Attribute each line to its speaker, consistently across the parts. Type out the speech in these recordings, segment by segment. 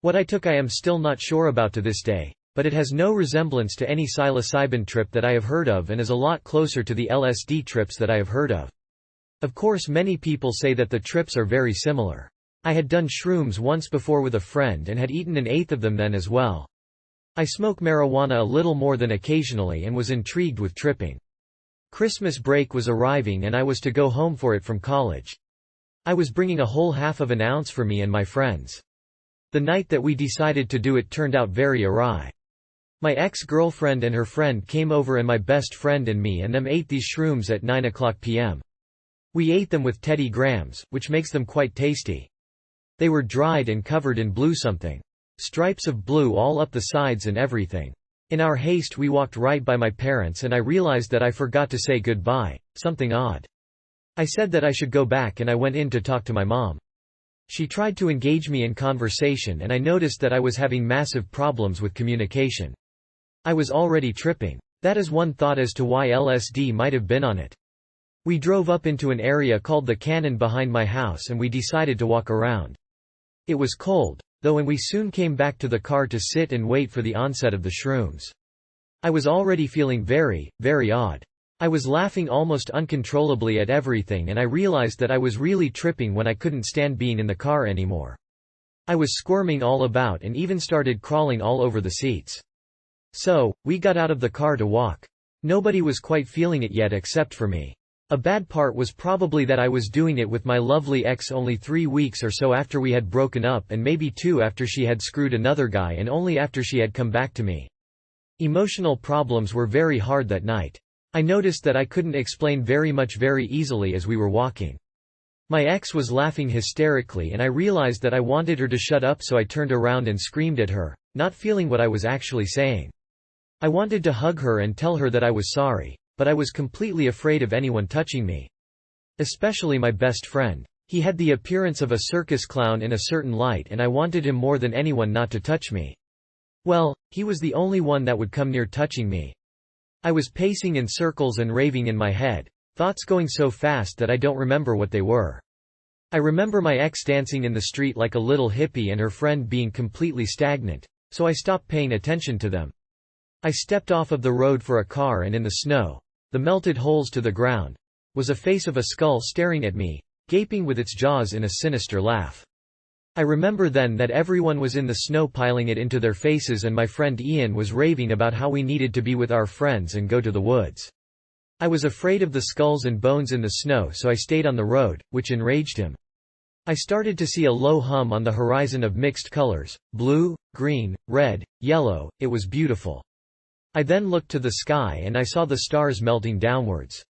Speaker 1: What I took I am still not sure about to this day, but it has no resemblance to any psilocybin trip that I have heard of and is a lot closer to the LSD trips that I have heard of. Of course many people say that the trips are very similar. I had done shrooms once before with a friend and had eaten an eighth of them then as well. I smoke marijuana a little more than occasionally and was intrigued with tripping. Christmas break was arriving and I was to go home for it from college. I was bringing a whole half of an ounce for me and my friends. The night that we decided to do it turned out very awry. My ex-girlfriend and her friend came over and my best friend and me and them ate these shrooms at 9:00 p.m. We ate them with Teddy Grahams, which makes them quite tasty. They were dried and covered in blue something. Stripes of blue all up the sides and everything. In our haste we walked right by my parents and I realized that I forgot to say goodbye, something odd. I said that I should go back and I went in to talk to my mom. She tried to engage me in conversation and I noticed that I was having massive problems with communication. I was already tripping. That is one thought as to why LSD might have been on it. We drove up into an area called the Cannon behind my house and we decided to walk around. It was cold, though, and we soon came back to the car to sit and wait for the onset of the shrooms. I was already feeling very, very odd. I was laughing almost uncontrollably at everything and I realized that I was really tripping when I couldn't stand being in the car anymore. I was squirming all about and even started crawling all over the seats. So, we got out of the car to walk. Nobody was quite feeling it yet except for me. A bad part was probably that I was doing it with my lovely ex only 3 weeks or so after we had broken up and maybe 2 after she had screwed another guy and only after she had come back to me. Emotional problems were very hard that night. I noticed that I couldn't explain very much very easily as we were walking. My ex was laughing hysterically and I realized that I wanted her to shut up, so I turned around and screamed at her, not feeling what I was actually saying. I wanted to hug her and tell her that I was sorry, but I was completely afraid of anyone touching me. Especially my best friend. He had the appearance of a circus clown in a certain light and I wanted him more than anyone not to touch me. Well, he was the only one that would come near touching me. I was pacing in circles and raving in my head, thoughts going so fast that I don't remember what they were. I remember my ex dancing in the street like a little hippie and her friend being completely stagnant, so I stopped paying attention to them. I stepped off of the road for a car and in the snow, the melted holes to the ground, was a face of a skull staring at me, gaping with its jaws in a sinister laugh. I remember then that everyone was in the snow piling it into their faces and my friend Ian was raving about how we needed to be with our friends and go to the woods. I was afraid of the skulls and bones in the snow, so I stayed on the road, which enraged him. I started to see a low hum on the horizon of mixed colors, blue, green, red, yellow. It was beautiful. I then looked to the sky and I saw the stars melting downwards.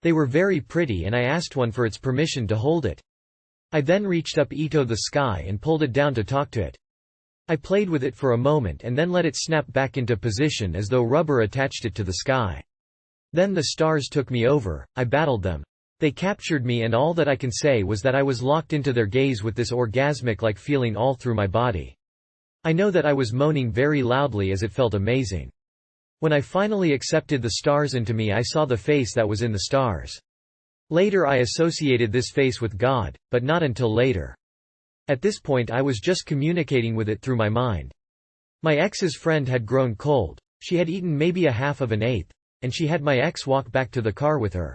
Speaker 1: They were very pretty and I asked one for its permission to hold it. I then reached up into the sky and pulled it down to talk to it. I played with it for a moment and then let it snap back into position as though rubber attached it to the sky. Then the stars took me over, I battled them. They captured me and all that I can say was that I was locked into their gaze with this orgasmic-like feeling all through my body. I know that I was moaning very loudly as it felt amazing. When I finally accepted the stars into me, I saw the face that was in the stars. Later I associated this face with God, but not until later. At this point I was just communicating with it through my mind. My ex's friend had grown cold, she had eaten maybe a half of an eighth, and she had my ex walk back to the car with her.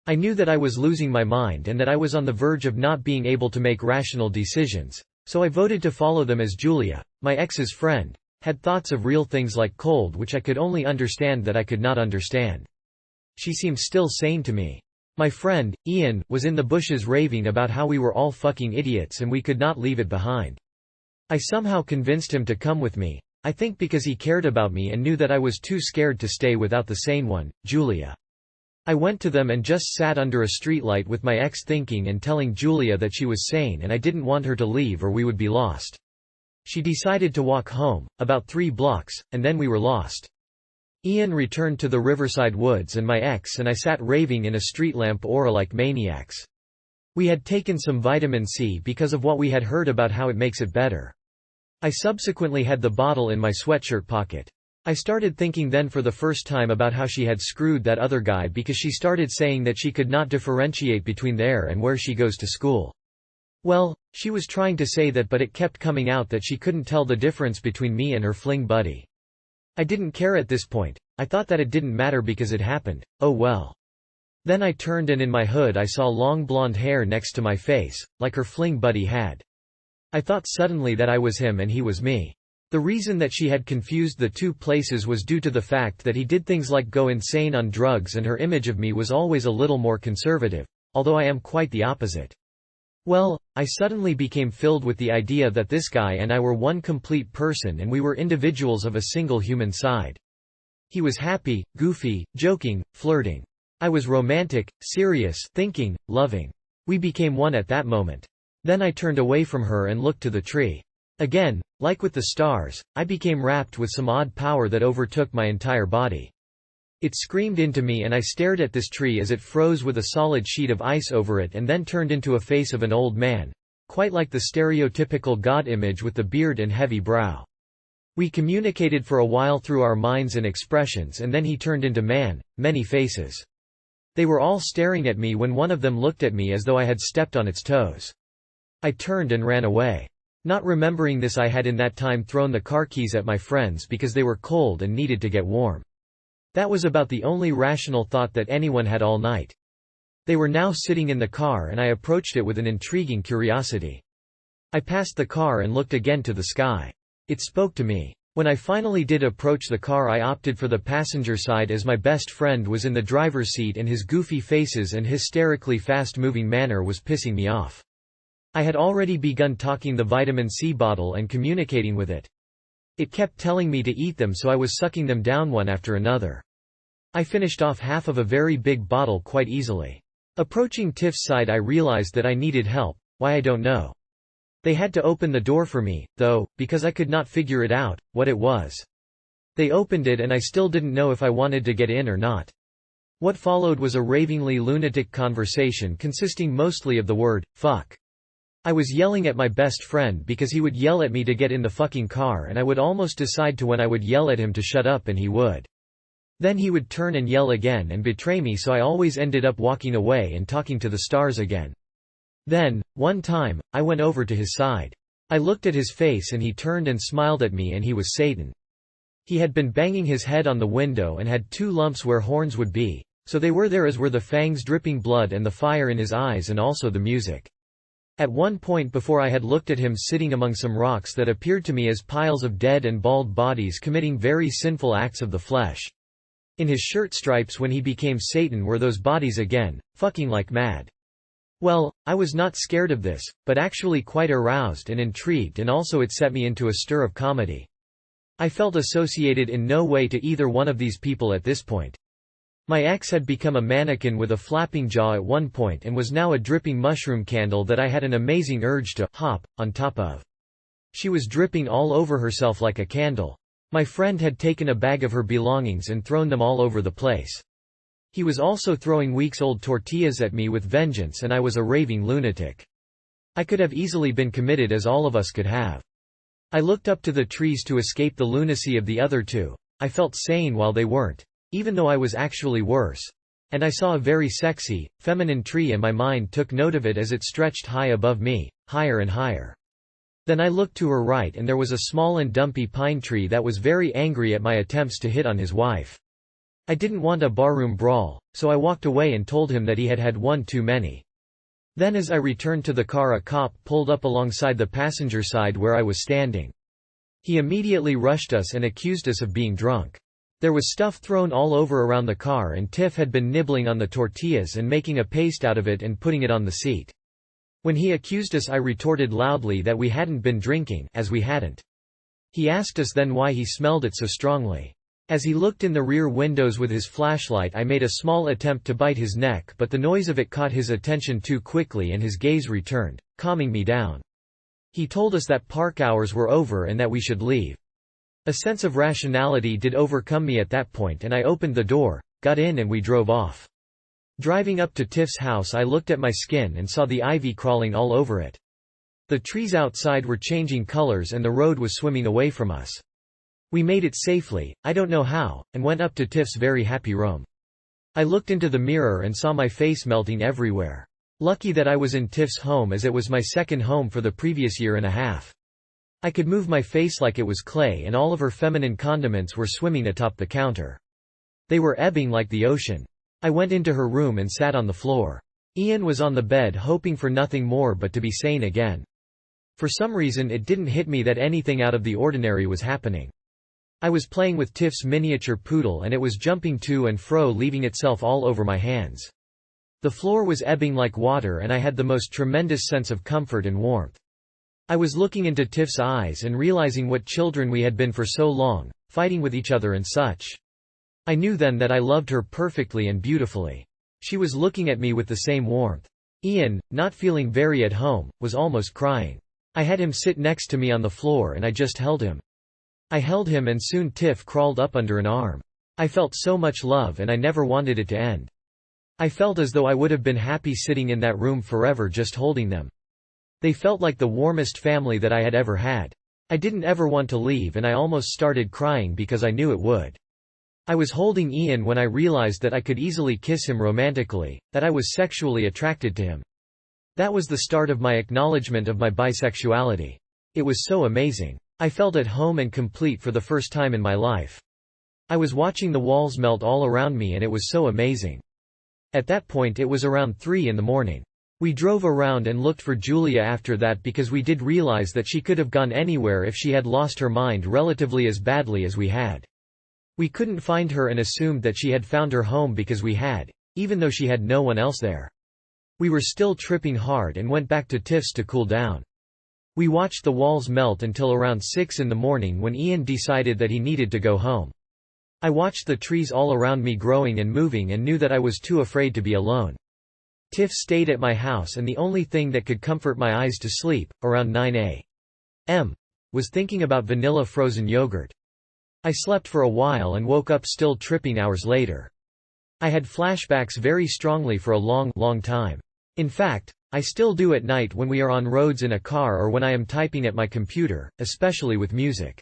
Speaker 1: I knew that I was losing my mind and that I was on the verge of not being able to make rational decisions, so I voted to follow them as Julia, my ex's friend, had thoughts of real things like cold which I could only understand that I could not understand. She seemed still sane to me. My friend, Ian, was in the bushes raving about how we were all fucking idiots and we could not leave it behind. I somehow convinced him to come with me, I think because he cared about me and knew that I was too scared to stay without the sane one, Julia. I went to them and just sat under a streetlight with my ex thinking and telling Julia that she was sane and I didn't want her to leave or we would be lost. She decided to walk home, about 3 blocks, and then we were lost. Ian returned to the Riverside Woods and my ex and I sat raving in a street lamp aura like maniacs. We had taken some vitamin C because of what we had heard about how it makes it better. I subsequently had the bottle in my sweatshirt pocket. I started thinking then for the first time about how she had screwed that other guy because she started saying that she could not differentiate between there and where she goes to school. Well, she was trying to say that, but it kept coming out that she couldn't tell the difference between me and her fling buddy. I didn't care at this point. I thought that it didn't matter because it happened. Oh well. Then I turned and in my hood I saw long blonde hair next to my face, like her fling buddy had. I thought suddenly that I was him and he was me. The reason that she had confused the two places was due to the fact that he did things like go insane on drugs, and her image of me was always a little more conservative, although I am quite the opposite. Well, I suddenly became filled with the idea that this guy and I were one complete person and we were individuals of a single human side. He was happy, goofy, joking, flirting. I was romantic, serious, thinking, loving. We became one at that moment. Then I turned away from her and looked to the tree. Again, like with the stars, I became wrapped with some odd power that overtook my entire body. It screamed into me and I stared at this tree as it froze with a solid sheet of ice over it and then turned into a face of an old man, quite like the stereotypical god image with the beard and heavy brow. We communicated for a while through our minds and expressions, and then he turned into man, many faces. They were all staring at me when one of them looked at me as though I had stepped on its toes. I turned and ran away. Not remembering this, I had in that time thrown the car keys at my friends because they were cold and needed to get warm. That was about the only rational thought that anyone had all night. They were now sitting in the car and I approached it with an intriguing curiosity. I passed the car and looked again to the sky. It spoke to me. When I finally did approach the car, I opted for the passenger side as my best friend was in the driver's seat and his goofy faces and hysterically fast-moving manner was pissing me off. I had already begun talking the vitamin C bottle and communicating with it. It kept telling me to eat them, so I was sucking them down one after another. I finished off half of a very big bottle quite easily. Approaching Tiff's side, I realized that I needed help. Why, I don't know. They had to open the door for me, though, because I could not figure it out, what it was. They opened it and I still didn't know if I wanted to get in or not. What followed was a ravingly lunatic conversation consisting mostly of the word, fuck. I was yelling at my best friend because he would yell at me to get in the fucking car, and I would almost decide to when I would yell at him to shut up and he would. Then he would turn and yell again and betray me, so I always ended up walking away and talking to the stars again. Then, one time, I went over to his side. I looked at his face and he turned and smiled at me, and he was Satan. He had been banging his head on the window and had 2 lumps where horns would be, so they were there, as were the fangs dripping blood and the fire in his eyes and also the music. At one point before, I had looked at him sitting among some rocks that appeared to me as piles of dead and bald bodies committing very sinful acts of the flesh. In his shirt stripes when he became Satan were those bodies again, fucking like mad. Well, I was not scared of this, but actually quite aroused and intrigued, and also it set me into a stir of comedy. I felt associated in no way to either one of these people at this point. My ex had become a mannequin with a flapping jaw at one point and was now a dripping mushroom candle that I had an amazing urge to hop on top of. She was dripping all over herself like a candle. My friend had taken a bag of her belongings and thrown them all over the place. He was also throwing weeks-old tortillas at me with vengeance, and I was a raving lunatic. I could have easily been committed, as all of us could have. I looked up to the trees to escape the lunacy of the other two. I felt sane while they weren't, even though I was actually worse. And I saw a very sexy, feminine tree, and my mind took note of it as it stretched high above me, higher and higher. Then I looked to her right and there was a small and dumpy pine tree that was very angry at my attempts to hit on his wife. I didn't want a barroom brawl, so I walked away and told him that he had had one too many. Then as I returned to the car, a cop pulled up alongside the passenger side where I was standing. He immediately rushed us and accused us of being drunk. There was stuff thrown all over around the car, and Tiff had been nibbling on the tortillas and making a paste out of it and putting it on the seat. When he accused us, I retorted loudly that we hadn't been drinking, as we hadn't. He asked us then why he smelled it so strongly. As he looked in the rear windows with his flashlight, I made a small attempt to bite his neck, but the noise of it caught his attention too quickly and his gaze returned, calming me down. He told us that park hours were over and that we should leave. A sense of rationality did overcome me at that point, and I opened the door, got in, and we drove off. Driving up to Tiff's house, I looked at my skin and saw the ivy crawling all over it. The trees outside were changing colors and the road was swimming away from us. We made it safely, I don't know how, and went up to Tiff's very happy room. I looked into the mirror and saw my face melting everywhere. Lucky that I was in Tiff's home, as it was my second home for the previous year and a half. I could move my face like it was clay, and all of her feminine condiments were swimming atop the counter. They were ebbing like the ocean. I went into her room and sat on the floor. Ian was on the bed, hoping for nothing more but to be sane again. For some reason it didn't hit me that anything out of the ordinary was happening. I was playing with Tiff's miniature poodle, and it was jumping to and fro, leaving itself all over my hands. The floor was ebbing like water, and I had the most tremendous sense of comfort and warmth. I was looking into Tiff's eyes and realizing what children we had been for so long, fighting with each other and such. I knew then that I loved her perfectly and beautifully. She was looking at me with the same warmth. Ian, not feeling very at home, was almost crying. I had him sit next to me on the floor and I just held him. I held him, and soon Tiff crawled up under an arm. I felt so much love, and I never wanted it to end. I felt as though I would have been happy sitting in that room forever just holding them. They felt like the warmest family that I had ever had. I didn't ever want to leave, and I almost started crying because I knew it would. I was holding Ian when I realized that I could easily kiss him romantically, that I was sexually attracted to him. That was the start of my acknowledgement of my bisexuality. It was so amazing. I felt at home and complete for the first time in my life. I was watching the walls melt all around me, and it was so amazing. At that point it was around 3 in the morning. We drove around and looked for Julia after that, because we did realize that she could have gone anywhere if she had lost her mind relatively as badly as we had. We couldn't find her and assumed that she had found her home because we had, even though she had no one else there. We were still tripping hard and went back to Tiff's to cool down. We watched the walls melt until around 6 in the morning, when Ian decided that he needed to go home. I watched the trees all around me growing and moving and knew that I was too afraid to be alone. Tiff stayed at my house, and the only thing that could comfort my eyes to sleep, around 9 a.m., was thinking about vanilla frozen yogurt. I slept for a while and woke up still tripping hours later. I had flashbacks very strongly for a long time. In fact, I still do at night when we are on roads in a car or when I am typing at my computer, especially with music.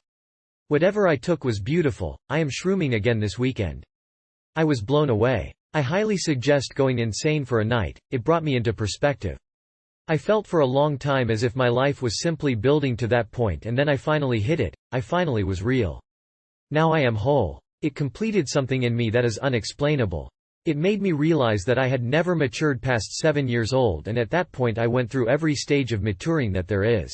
Speaker 1: Whatever I took was beautiful. I am shrooming again this weekend. I was blown away. I highly suggest going insane for a night. It brought me into perspective. I felt for a long time as if my life was simply building to that point, and then I finally hit it. I finally was real. Now I am whole. It completed something in me that is unexplainable. It made me realize that I had never matured past 7 years old, and at that point I went through every stage of maturing that there is.